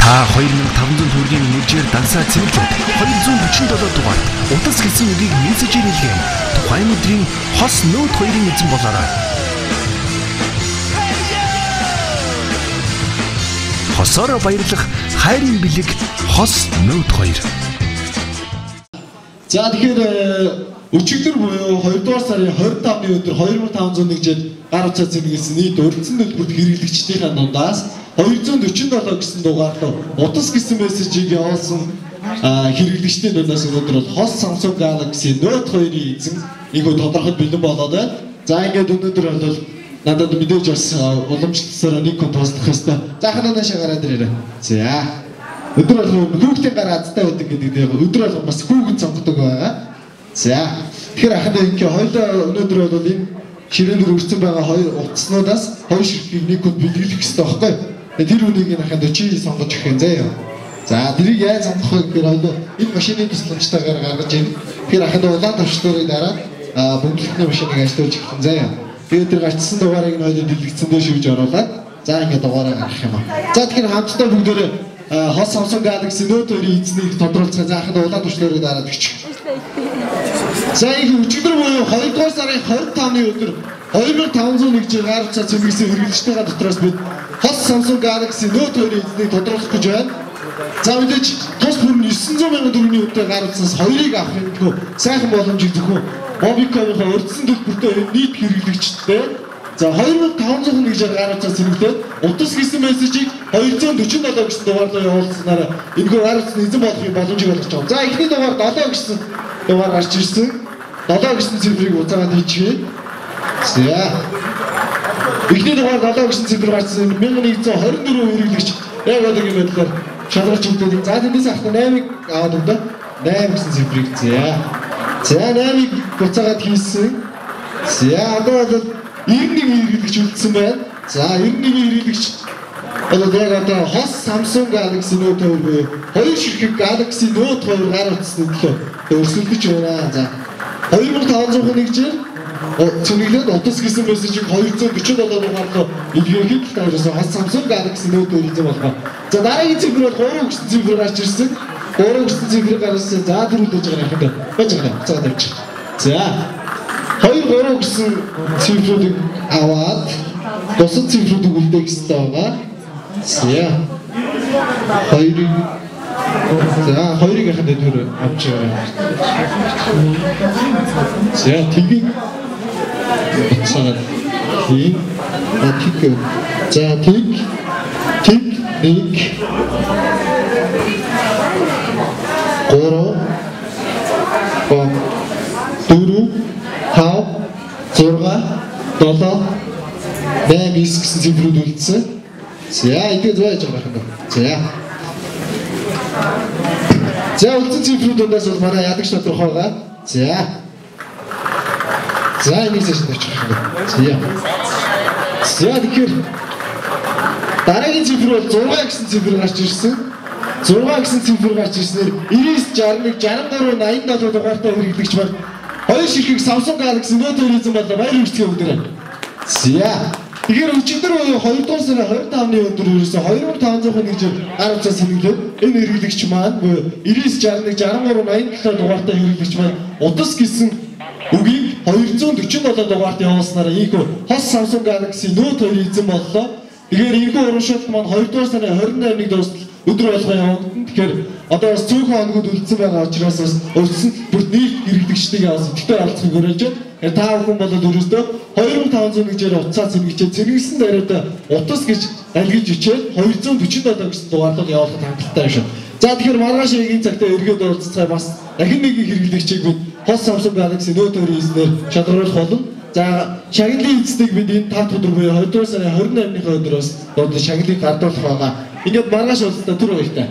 Та 2500 төгрөгийн мөржээр дансаа цэвэрлээд 247 дугаар утас гэсэн үгийг мессежээр илгээн тухайн өдрийн хос нөт 2-ын эзэн болоорой. Хосоор баярлах хайрын бэлэг хос нөт 2. За тэгэхээр өчигдөр буюу 2 дугаар сарын 25-ны өдөр 2501-д гар утсаа цэвэрлсэн нийт урдсан төлбөрт хэрэглэгчдийн дундаас 247 гэсэн дугаартай утас гэсэн мессежийг явуулсан хэрэглэгчдийн дундаас өнөөдөр бол хос Samsung Galaxy Note 2-ийн эзэн ийгөө тодорхой бэлэн болоод байна. За ингээд өнөөдөр бол надад мэдээж бас уламжлалсаар нэг код туслах ёстой. Заахнаа наашаа гараад ирээрэй. За. Өдөр бол хүүхдийн гар азтай байдаг гэдэг нь өдөр бол бас хүүхэд сонгодог байгаа. За. Тэгэхээр ахад ингээ хоёулаа өнөөдөр бол энэ ширээнд өргөцсөн байгаа хоёр утаснуудаас хоёр ширхгийг нэг код бэлгэлэх хэрэгтэй байхгүй. Тэр үнийг энэ ахад чи сонгож өгөх юм заяа. За тэрийг яаж сонгох вэ гэхээр хоёулаа энэ машины тусламжтайгаар гаргаж ийн. Тэгэхээр ахад улаан төвчлөрийн дараа бөмбөлтний машиныг ажиллуулж өгөх юм заяа. Тэгээд тэр гарчсан дугаарыг нь хоёул дэлгэцэн дээр шивж оруулаад за ингээ дугаараа гаргах юм аа. За тэгэхээр хамтдаа бүгдээрээ хос Samsung Galaxy Note 2-ийн эзнийг тодруулцгаа заахад улаан төвчлөрийн дараа өгчих. За их өчигдөр буюу 2 дугаар сарын 25-ны өдөр 2501 гар утсаа цэвэрлсэн хэрэглэгчдийн дотроос бид хос Samsung Galaxy Note 2-ийн эзнийг тодруулах гэж байна. За мэдээж тус бүр 900 сая төгрөгийн өдөр гар утсаас 2-ыг авах юмгүй сайхан боломжийг зөвхөн Mobicom-ийн урдсан төлбөртэй нийт хэрэглэгчдтэй за 2501 гар утсаа цэвэрлээд утас гэсэн мессежийг 247 гэсэн дугаарлаа явуулснаар энэхүү гар утасны эзэн болохын боломжийг олгож байгаа. За эхний дугаар 7 гэсэн дугаар гарч ирсэн. 7 гэсэн цифрыг уцаагаад хийчихье. За. Эхний дугаар 7 гэсэн цифр гарсан 1124 хэрэглэгч яг одоо юм байдлаар шалгарч өгдөг. За тэндээс ахта 8-ыг аваад өгдөө. 8 гэсэн цифрыг за. За 8-ыг уцаагаад хийсэн. За одоо бол 91 хэрэглэгч үлдсэн байна. За 91 хэрэглэгч одоо яг одоо хос Samsung Galaxy Note 2 буюу хоёр ширхэг Galaxy Note 2 гар утасны төлөө өрсөлдөж байна. За 2501-ээр цэвэрлээд утас гэсэн мессежийг 247 дугаарлуу илгээхэд таашаа хос Samsung Galaxy Note 2 эзэн болгоо. За дараагийн цифр бол 3 гэсэн цифр гарч ирсэн. 3 гэсэн цифр гарсан. За дөрүүлж байгаа юм хэмээн. Байж байгаа. Цаад авчих. За 2 3 гэсэн цифруудыг аваад бусад цифруудыг үлдээх хэрэгтэй байгаа. За 2-ыг ахад дөр авч байгаа. За тгийг цаад хий атик. За тиг 1 3 4 5 6 7 8 гэсэн цифрүүд үлдсэн. За идэж байж байгаа юм. За. За үлдсэн цифрүүдээс бол манай ядаг тодорхой байгаа. За. За энийг зөвшөөрч байгаа юм. За тэгэхээр дараагийн цифр бол 6 гэсэн цифр гарч ирсэн. 6 гэсэн цифр гарч ирснээр 99 61 63 87 дугаартай хэрэглэгч байна. Хоёр ширхэг Samsung Galaxy Note 2 эзэн болоо баяр хүргэе бүгдээрээ. За. Тэгэхээр өчигдөр 2 дугаар сарын 25-ны өдөр ерөөсө 2501 гар утсаа цэвэрлээд энэ хэрэглэгч маань 99 61 63 87 дугаартай хэрэглэгч маань утас гэсэн үгийг 247 дугаарт явуулснараа ийхүү хос Samsung Galaxy Note 2 эзэн боллоо. Тэгэхээр энэхүү урамшуулт маань 2 дугаар сарын 28-нд дуустал өдөр болгоо явагдана. Тэгэхээр одоо бас цөөхөн хоногуд үлдсэн байгаа учраас бас өрсөн бүрт нийт хэрэглэгчдийн авсан тэгтээ оролцохыг хүлээж байна. Та бүхэн бол өөрөөсөө 2501-ээр утсаа цэвэрлсэн даруйда утас гэж альгиж ичээд 247 гэсэн дугаарлал явуулахад хангалттай шүү. За тэгэхээр маргааш эгийн цагтаа эргээд уулзцай бас дахин нэгэн хэрэглэгчийг бид хос Samsung Galaxy Note 2 эзнээр шалгаруулах болно. За шагналын эцнийг бид энэ 5 өдөр буюу 2 дугаар сарын 28-ны өдрөөс доод шагналыг гардуулах байгаа. Ингээд маргааш уулзтаа түр баяртай.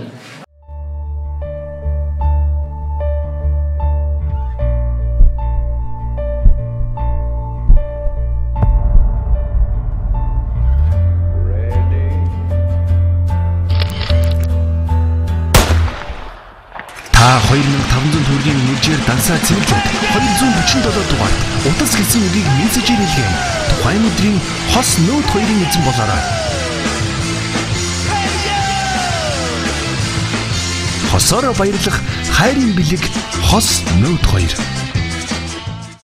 Та 2500 төгрөгийн мөржээр дансаа цэвэрлээд 247 дугаар утас гэсэн үгийг мессежээр илгээн тухайн өдрийн хос Note 2-ын эзэн болоорой. хосоороо баярлах хайрын бэлэг хос нөт 2.